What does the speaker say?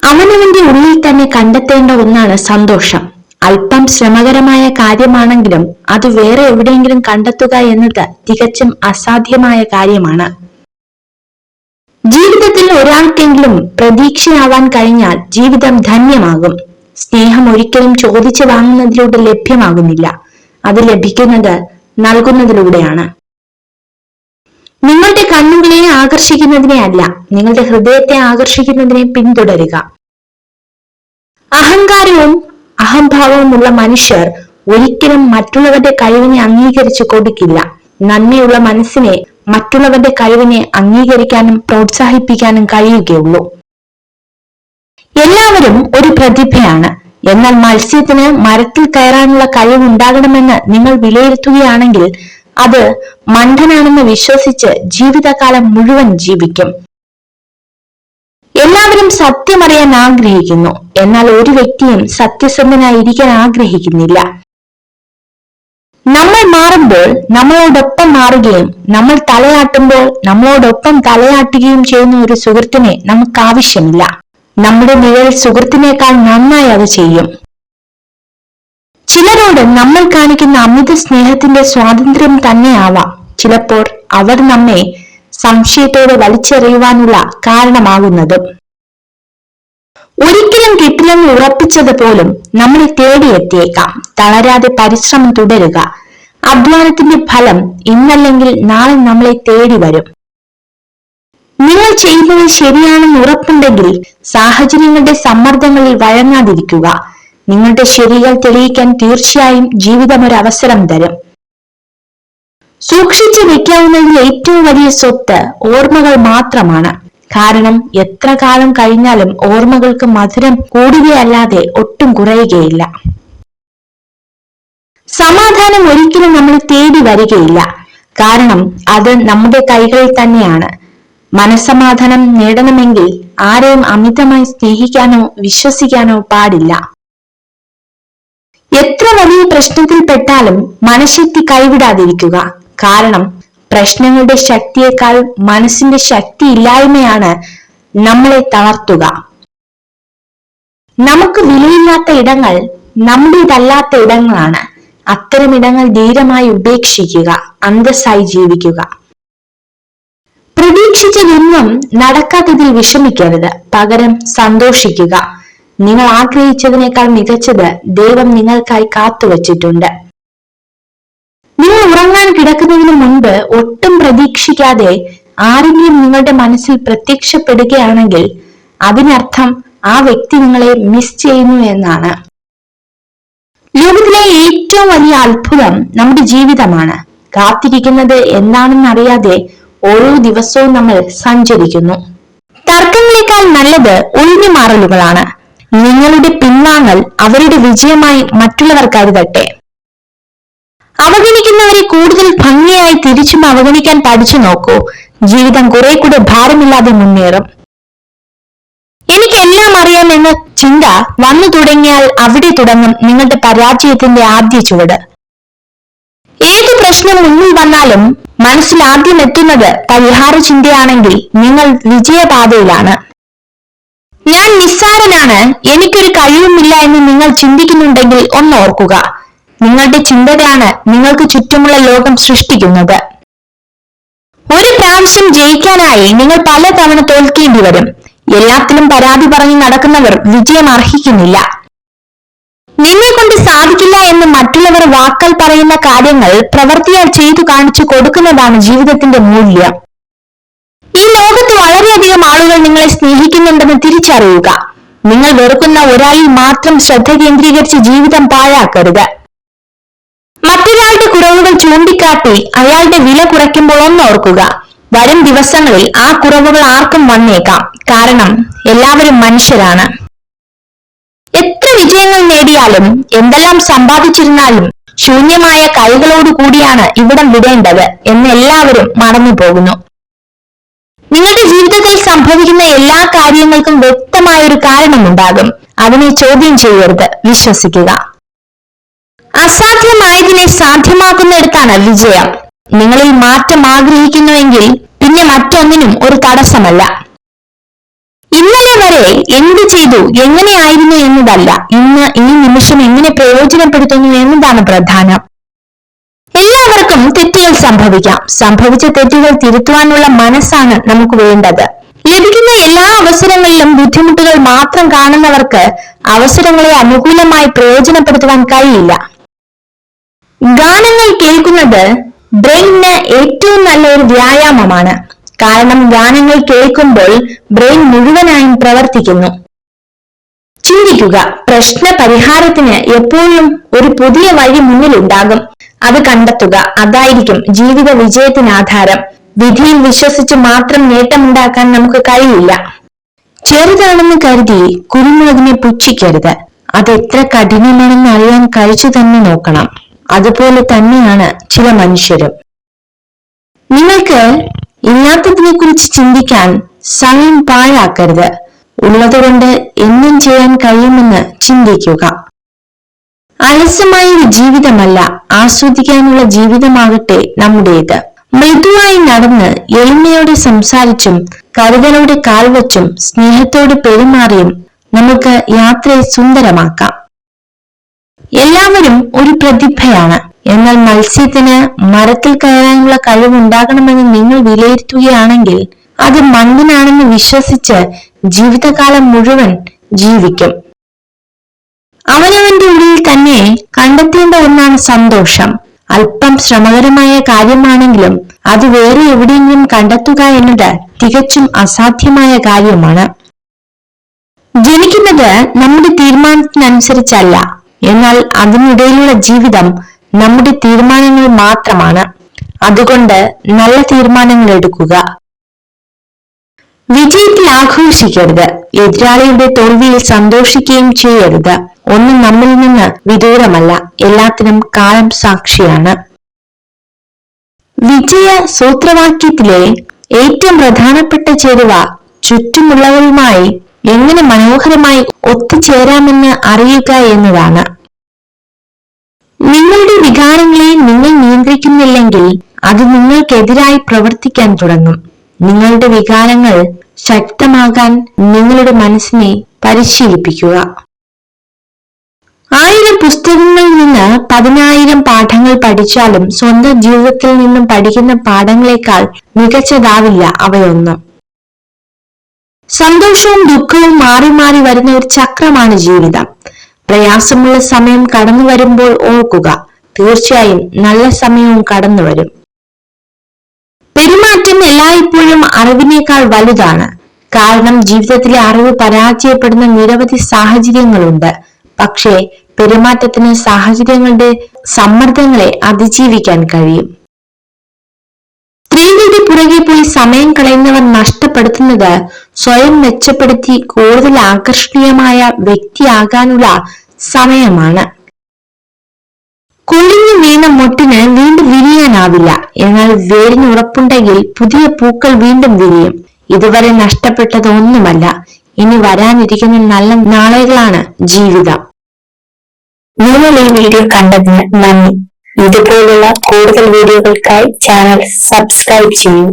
അവനവന്റെ ഉള്ളിൽ തന്നെ കണ്ടെത്തേണ്ട ഒന്നാണ് സന്തോഷം. അല്പം ശ്രമകരമായ കാര്യമാണെങ്കിലും അത് വേറെ എവിടെയെങ്കിലും കണ്ടെത്തുക എന്നത് തികച്ചും അസാധ്യമായ കാര്യമാണ്. ജീവിതത്തിൽ ഒരാൾക്കെങ്കിലും പ്രതീക്ഷയാവാൻ കഴിഞ്ഞാൽ ജീവിതം ധന്യമാകും. സ്നേഹം ഒരിക്കലും ചോദിച്ചു വാങ്ങുന്നതിലൂടെ ലഭ്യമാകുന്നില്ല, അത് ലഭിക്കുന്നത് നൽകുന്നതിലൂടെയാണ്. നിങ്ങളുടെ കണ്ണുകളെ ആകർഷിക്കുന്നതിനെ അല്ല, നിങ്ങളുടെ ഹൃദയത്തെ ആകർഷിക്കുന്നതിനെ പിന്തുടരുക. അഹങ്കാരവും അഹംഭാവവുമുള്ള മനുഷ്യർ ഒരിക്കലും മറ്റുള്ളവരുടെ കഴിവിനെ അംഗീകരിച്ചു കൊടുക്കില്ല. നന്മയുള്ള മനസ്സിനെ മറ്റുള്ളവരുടെ കഴിവിനെ അംഗീകരിക്കാനും പ്രോത്സാഹിപ്പിക്കാനും കഴിയുകയുള്ളൂ. എല്ലാവരും ഒരു പ്രതിഭയാണ്. എന്നാൽ മത്സ്യത്തിന് മരത്തിൽ കയറാനുള്ള കഴിവുണ്ടാകണമെന്ന് നിങ്ങൾ വിലയിരുത്തുകയാണെങ്കിൽ അത് മണ്ടനാണെന്ന് വിശ്വസിച്ച് ജീവിതകാലം മുഴുവൻ ജീവിക്കും. എല്ലാവരും സത്യമറിയാൻ ആഗ്രഹിക്കുന്നു, എന്നാൽ ഒരു വ്യക്തിയും സത്യസന്ധനായിരിക്കാൻ ആഗ്രഹിക്കുന്നില്ല. നമ്മൾ മാറുമ്പോൾ നമ്മളോടൊപ്പം മാറുകയും നമ്മൾ തലയാട്ടുമ്പോൾ നമ്മളോടൊപ്പം തലയാട്ടുകയും ചെയ്യുന്ന ഒരു സുഹൃത്തിനെ നമുക്ക് ആവശ്യമില്ല. നമ്മുടെ നിഴൽ സുഹൃത്തിനേക്കാൾ നന്നായി അത് ചെയ്യും. ചിലരോട് നമ്മൾ കാണിക്കുന്ന അമിത സ്നേഹത്തിന്റെ സ്വാതന്ത്ര്യം തന്നെയാവാം ചിലപ്പോൾ അവർ നമ്മെ സംശയത്തോടെ വലിച്ചെറിയുവാനുള്ള കാരണമാകുന്നത്. ഒരിക്കലും കിട്ടില്ലെന്ന് ഉറപ്പിച്ചത് പോലും നമ്മളെ തേടിയെത്തിയേക്കാം. തളരാതെ പരിശ്രമം തുടരുക. അധ്വാനത്തിന്റെ ഫലം ഇന്നല്ലെങ്കിൽ നാളെ നമ്മളെ തേടി വരും. നിങ്ങൾ ചെയ്യുന്നത് ശരിയാണെന്ന് ഉറപ്പുണ്ടെങ്കിൽ സാഹചര്യങ്ങളുടെ സമ്മർദ്ദങ്ങളിൽ വഴങ്ങാതിരിക്കുക. നിങ്ങളുടെ ശരികൾ തെളിയിക്കാൻ തീർച്ചയായും ജീവിതം ഒരു അവസരം തരും. സൂക്ഷിച്ചു വെക്കാവുന്നതിൽ ഏറ്റവും വലിയ സ്വത്ത് ഓർമ്മകൾ മാത്രമാണ്. കാരണം എത്ര കാലം കഴിഞ്ഞാലും ഓർമ്മകൾക്ക് മധുരം കൂടുകയല്ലാതെ ഒട്ടും കുറയുകയില്ല. സമാധാനം ഒരിക്കലും നമ്മളെ തേടി വരികയില്ല, കാരണം അത് നമ്മുടെ കൈകളിൽ തന്നെയാണ്. മനസ്സമാധാനം നേടണമെങ്കിൽ ആരെയും അമിതമായി സ്നേഹിക്കാനോ വിശ്വസിക്കാനോ പാടില്ല. എത്ര വലിയ പ്രശ്നത്തിൽപ്പെട്ടാലും മനഃശക്തി കൈവിടാതിരിക്കുക. കാരണം പ്രശ്നങ്ങളുടെ ശക്തിയേക്കാൾ മനസ്സിന്റെ ശക്തി ഇല്ലായ്മയാണ് നമ്മളെ തളർത്തുക. നമുക്ക് വിലയില്ലാത്ത ഇടങ്ങൾ നമ്മുടേതല്ലാത്ത ഇടങ്ങളാണ്. അത്തരം ഇടങ്ങൾ ധീരമായി ഉപേക്ഷിക്കുക, അന്തസ്സായി ജീവിക്കുക. പ്രതീക്ഷിച്ചതൊന്നും നടക്കാത്തതിൽ വിഷമിക്കരുത്, പകരം സന്തോഷിക്കുക. നിങ്ങൾ ആഗ്രഹിച്ചതിനേക്കാൾ മികച്ചത് ദൈവം നിങ്ങൾക്കായി കാത്തുവച്ചിട്ടുണ്ട്. നിങ്ങൾ ഉറങ്ങാൻ കിടക്കുന്നതിന് മുൻപ് ഒട്ടും പ്രതീക്ഷിക്കാതെ ആരെങ്കിലും നിങ്ങളുടെ മനസ്സിൽ പ്രത്യക്ഷപ്പെടുകയാണെങ്കിൽ അതിനർത്ഥം ആ വ്യക്തി നിങ്ങളെ മിസ് ചെയ്യുന്നു എന്നാണ്. ലോകത്തിലെ ഏറ്റവും വലിയ അത്ഭുതം നമ്മുടെ ജീവിതമാണ്. കാത്തിരിക്കുന്നത് എന്താണെന്നറിയാതെ ഓരോ ദിവസവും നമ്മൾ സഞ്ചരിക്കുന്നു. തർക്കങ്ങളെക്കാൾ നല്ലത് ഒഴിഞ്ഞുമാറലുകളാണ്. നിങ്ങളുടെ പിൻവാങ്ങൽ അവരുടെ വിജയമായി മറ്റുള്ളവർ കരുതട്ടെ. അവഗണിക്കുന്നവരെ കൂടുതൽ ഭംഗിയായി തിരിച്ചും അവഗണിക്കാൻ പഠിച്ചു നോക്കൂ. ജീവിതം കുറെ കൂടെ ഭാരമില്ലാതെ മുന്നേറും. എനിക്കെല്ലാം അറിയാമെന്ന ചിന്ത വന്നു തുടങ്ങിയാൽ അവിടെ തുടങ്ങും നിങ്ങളുടെ പരാജയത്തിന്റെ ആദ്യ ചുവട്. ഏത് പ്രശ്നം മുന്നിൽ വന്നാലും മനസ്സിൽ ആദ്യം എത്തുന്നത് പരിഹാര ചിന്തയാണെങ്കിൽ നിങ്ങൾ വിജയപാതയിലാണ്. ഞാൻ നിസ്സാരനാണ്, എനിക്കൊരു കഴിവുമില്ല എന്ന് നിങ്ങൾ ചിന്തിക്കുന്നുണ്ടെങ്കിൽ ഒന്നോർക്കുക, നിങ്ങളുടെ ചിന്തകളാണ് നിങ്ങൾക്ക് ചുറ്റുമുള്ള ലോകം സൃഷ്ടിക്കുന്നത്. ഒരു പ്രാവശ്യം ജയിക്കാനായി നിങ്ങൾ പലതവണ തോൽക്കേണ്ടി വരും. എല്ലാത്തിലും പരാതി പറഞ്ഞ് നടക്കുന്നവർ വിജയം അർഹിക്കുന്നില്ല. നിന്നെ കൊണ്ട് സാധിക്കില്ല എന്ന് മറ്റുള്ളവർ വാക്കാൽ പറയുന്ന കാര്യങ്ങൾ പ്രവൃത്തിയാൽ ചെയ്തു കാണിച്ചു കൊടുക്കുന്നതാണ് ജീവിതത്തിന്റെ മൂല്യം. ഈ ലോകത്ത് വളരെയധികം ആളുകൾ നിങ്ങളെ സ്നേഹിക്കുന്നുണ്ടെന്ന് തിരിച്ചറിയുക. നിങ്ങൾ വെറുക്കുന്ന ഒരാളിൽ മാത്രം ശ്രദ്ധ കേന്ദ്രീകരിച്ച് ജീവിതം പാഴാക്കരുത്. മറ്റൊരാളുടെ കുറവുകൾ ചൂണ്ടിക്കാട്ടി അയാളുടെ വില കുറയ്ക്കുമ്പോൾ ഒന്നോർക്കുക, വരും ദിവസങ്ങളിൽ ആ കുറവുകൾ ആർക്കും വന്നേക്കാം. കാരണം എല്ലാവരും മനുഷ്യരാണ്. എത്ര വിജയങ്ങൾ നേടിയാലും എന്തെല്ലാം സമ്പാദിച്ചിരുന്നാലും ശൂന്യമായ കൈകളോട് കൂടിയാണ് ഇവിടം വിടേണ്ടത് എന്ന് എല്ലാവരും മറന്നു പോകുന്നു. നിങ്ങളുടെ ജീവിതത്തിൽ സംഭവിക്കുന്ന എല്ലാ കാര്യങ്ങൾക്കും വ്യക്തമായ ഒരു കാരണമുണ്ടാകും. അതിനെ ചോദ്യം ചെയ്യരുത്, വിശ്വസിക്കുക. അസാധ്യമായതിനെ സാധ്യമാക്കുന്നിടത്താണ് വിജയം. നിങ്ങളിൽ മാറ്റം ആഗ്രഹിക്കുന്നുവെങ്കിൽ പിന്നെ മറ്റൊന്നിനും ഒരു തടസ്സമല്ല. ഇന്നലെ വരെ എന്ത് ചെയ്തു, എങ്ങനെയായിരുന്നു എന്നതല്ല, ഇന്ന് ഈ നിമിഷം എങ്ങനെ പ്രയോജനപ്പെടുത്തുന്നു എന്നതാണ് പ്രധാനം. എല്ലാവർക്കും തെറ്റുകൾ സംഭവിക്കാം. സംഭവിച്ച തെറ്റുകൾ തിരുത്തുവാനുള്ള മനസ്സാണ് നമുക്ക് വേണ്ടത്. ലഭിക്കുന്ന എല്ലാ അവസരങ്ങളിലും ബുദ്ധിമുട്ടുകൾ മാത്രം കാണുന്നവർക്ക് അവസരങ്ങളെ അനുകൂലമായി പ്രയോജനപ്പെടുത്തുവാൻ കഴിയില്ല. ഗാനങ്ങൾ കേൾക്കുന്നത് ബ്രെയിനിന് ഏറ്റവും നല്ലൊരു വ്യായാമമാണ്. കാരണം ഗാനങ്ങൾ കേൾക്കുമ്പോൾ ബ്രെയിൻ മുഴുവനായും പ്രവർത്തിക്കുന്നു. ചിന്തിക്കുക, പ്രശ്ന പരിഹാരത്തിന് എപ്പോഴും ഒരു പുതിയ വഴി മുന്നിലുണ്ടാകും. അത് കണ്ടെത്തുക. അതായിരിക്കും ജീവിത വിജയത്തിന് ആധാരം. വിധിയിൽ വിശ്വസിച്ച് മാത്രം നേട്ടമുണ്ടാക്കാൻ നമുക്ക് കഴിയില്ല. ചെറുതാണെന്ന് കരുതി കുരുമുളകിനെ പുച്ഛിക്കരുത്. അത് എത്ര കഠിനമാണെന്ന് അറിയാൻ കഴിച്ചു തന്നെ നോക്കണം. അതുപോലെ തന്നെയാണ് ചില മനുഷ്യരും. നിങ്ങൾക്ക് ഇല്ലാത്തതിനെ കുറിച്ച് ചിന്തിക്കാൻ സമയം പാഴാക്കരുത്. ഉള്ളതുകൊണ്ട് എന്നും ചെയ്യാൻ കഴിയുമെന്ന് ചിന്തിക്കുക. അലസമായ ഒരു ജീവിതമല്ല, ആസ്വദിക്കാനുള്ള ജീവിതമാകട്ടെ നമ്മുടേത്. മൃദുവായി നടന്ന് എളിമയോടെ സംസാരിച്ചും കരുതലോടെ കാൽവച്ചും സ്നേഹത്തോടെ പെരുമാറിയും നമുക്ക് യാത്രയെ സുന്ദരമാക്കാം. എല്ലാവരും ഒരു പ്രതിഭയാണ്. എന്നാൽ മത്സ്യത്തിന് മരത്തിൽ കയറാനുള്ള കഴിവുണ്ടാകണമെന്ന് നിങ്ങൾ വിലയിരുത്തുകയാണെങ്കിൽ അത് മണ്ണിനാണെന്ന് വിശ്വസിച്ച് ജീവിതകാലം മുഴുവൻ ജീവിക്കും. അവനവന്റെ ഉള്ളിൽ തന്നെ കണ്ടെത്തേണ്ട ഒന്നാണ് സന്തോഷം. അല്പം ശ്രമകരമായ കാര്യമാണെങ്കിലും അത് വേറെ എവിടെയെങ്കിലും കണ്ടെത്തുക എന്നത് തികച്ചും അസാധ്യമായ കാര്യമാണ്. ജനിക്കുന്നത് നമ്മുടെ തീരുമാനത്തിനനുസരിച്ചല്ല, എന്നാൽ അതിനിടയിലുള്ള ജീവിതം നമ്മുടെ തീരുമാനങ്ങൾ മാത്രമാണ്. അതുകൊണ്ട് നല്ല തീരുമാനങ്ങൾ എടുക്കുക. വിജയത്തിൽ ആഘോഷിക്കരുത്, എതിരാളിയുടെ തോൽവിയിൽ സന്തോഷിക്കുകയും ചെയ്യരുത്. ഒന്നും നമ്മിൽ നിന്ന് വിദൂരമല്ല, എല്ലാത്തിനും കാലം സാക്ഷിയാണ്. വിജയ സൂത്രവാക്യത്തിലെ ഏറ്റവും പ്രധാനപ്പെട്ട ചേരുവ ചുറ്റുമുള്ളവരുമായി എങ്ങനെ മനോഹരമായി ഒത്തുചേരാമെന്ന് അറിയുക എന്നതാണ്. നിങ്ങളുടെ വികാരങ്ങളെ നിങ്ങൾ നിയന്ത്രിക്കുന്നില്ലെങ്കിൽ അത് നിങ്ങൾക്കെതിരായി പ്രവർത്തിക്കാൻ തുടങ്ങും. നിങ്ങളുടെ വികാരങ്ങൾ ശക്തമാകാൻ നിങ്ങളുടെ മനസ്സിനെ പരിശീലിപ്പിക്കുക. 1000 പുസ്തകങ്ങളിൽ നിന്ന് 10,000 പാഠങ്ങൾ പഠിച്ചാലും സ്വന്തം ജീവിതത്തിൽ നിന്നും പഠിക്കുന്ന പാഠങ്ങളെക്കാൾ മികച്ചതാവില്ല അവയൊന്നും. സന്തോഷവും ദുഃഖവും മാറി മാറി വരുന്ന ഒരു ചക്രമാണ് ജീവിതം. പ്രയാസമുള്ള സമയം കടന്നു വരുമ്പോൾ ഓർക്കുക, തീർച്ചയായും നല്ല സമയവും കടന്നു വരും. പെരുമാറ്റം എല്ലായ്പ്പോഴും അറിവിനേക്കാൾ വലുതാണ്. കാരണം ജീവിതത്തിലെ അറിവ് പരാജയപ്പെടുന്ന നിരവധി സാഹചര്യങ്ങളുണ്ട്. പക്ഷേ പെരുമാറ്റത്തിന് സാഹചര്യങ്ങളുടെ സമ്മർദ്ദങ്ങളെ അതിജീവിക്കാൻ കഴിയും. സ്ത്രീകളുടെ പുറകെ പോയി സമയം കളയുന്നവർ നഷ്ടപ്പെടുത്തുന്നത് സ്വയം മെച്ചപ്പെടുത്തി കൂടുതൽ ആകർഷണീയമായ വ്യക്തിയാകാനുള്ള സമയമാണ്. കൊഴിഞ്ഞു വീണ മൊട്ടിന് വീണ്ടും വിരിയാനാവില്ല. എന്നാൽ വേരിന് ഉറപ്പുണ്ടെങ്കിൽ പുതിയ പൂക്കൾ വീണ്ടും വിരിയും. ഇതുവരെ നഷ്ടപ്പെട്ടത് ഒന്നുമല്ല, ഇനി വരാനിരിക്കുന്ന നല്ല നാളുകളാണ് ജീവിതം. നിങ്ങൾ ഈ വീഡിയോ കണ്ടതിന് നന്ദി. ഇതുപോലുള്ള കൂടുതൽ വീഡിയോകൾക്കായി ചാനൽ സബ്സ്ക്രൈബ് ചെയ്യൂ.